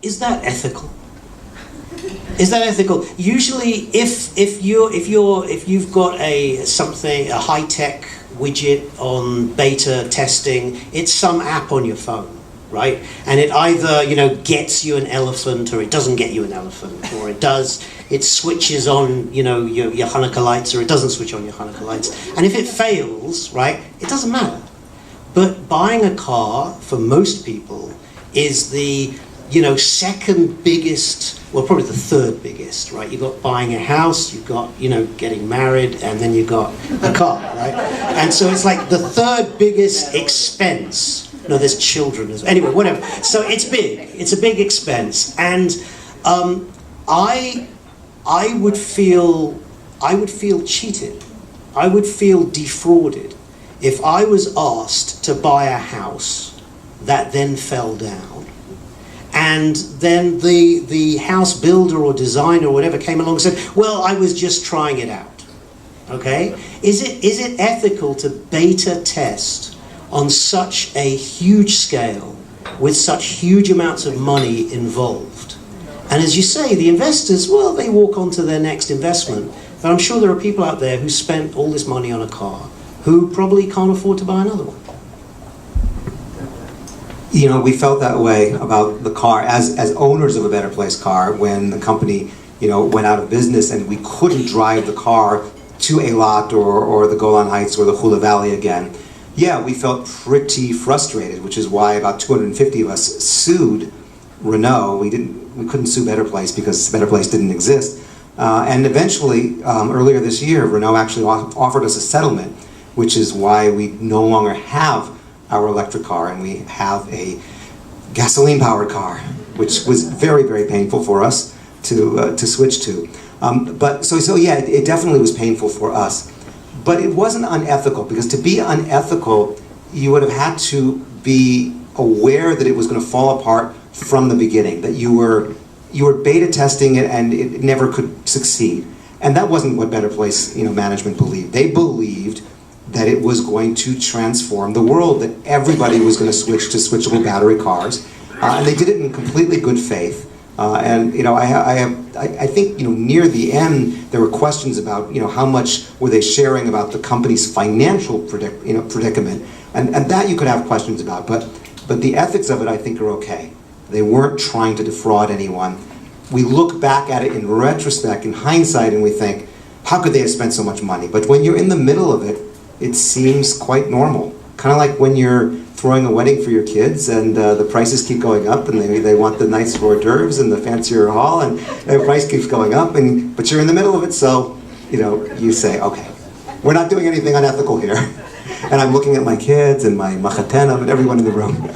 is that ethical? Is that ethical? Usually, if you've got a high-tech widget on beta testing, it's some app on your phone, right? And it either gets you an elephant, or it doesn't get you an elephant, or it switches on your Hanukkah lights, or it doesn't switch on your Hanukkah lights. And if it fails, right, it doesn't matter. But buying a car for most people is the second biggest, well, probably the third biggest, right? You've got buying a house, you've got, getting married, and then you've got a car, right? And so it's like the third biggest expense. No, there's children as well. Anyway, whatever. So it's big. It's a big expense. And I would feel cheated. I would feel defrauded if I was asked to buy a house that then fell down, and then the house builder or designer or whatever came along and said, well, I was just trying it out. Okay? Is it ethical to beta test on such a huge scale with such huge amounts of money involved? And as you say, the investors, well, they walk on to their next investment. But I'm sure there are people out there who spent all this money on a car who probably can't afford to buy another one. We felt that way about the car as owners of a Better Place car when the company, went out of business and we couldn't drive the car to Eilat or the Golan Heights or the Hula Valley again. Yeah, we felt pretty frustrated, which is why about 250 of us sued Renault. We couldn't sue Better Place because Better Place didn't exist. And eventually, earlier this year, Renault actually offered us a settlement, which is why we no longer have our electric car, and we have a gasoline-powered car, which was very, very painful for us to switch to. But so yeah, it definitely was painful for us. But it wasn't unethical, because to be unethical, you would have had to be aware that it was going to fall apart from the beginning, that you were beta testing it and it never could succeed. And that wasn't what Better Place management believed. They believed that it was going to transform the world, that everybody was going to switch to switchable battery cars, and they did it in completely good faith. And I think near the end there were questions about how much were they sharing about the company's financial predicament, and that you could have questions about. But the ethics of it, I think, are okay. They weren't trying to defraud anyone. We look back at it in retrospect, in hindsight, and we think, how could they have spent so much money? But when you're in the middle of it, it seems quite normal. Kind of like when you're throwing a wedding for your kids and the prices keep going up, and they want the nice hors d'oeuvres and the fancier hall, and the price keeps going up, but you're in the middle of it, so you say, okay, we're not doing anything unethical here. And I'm looking at my kids and my machatenim and everyone in the room.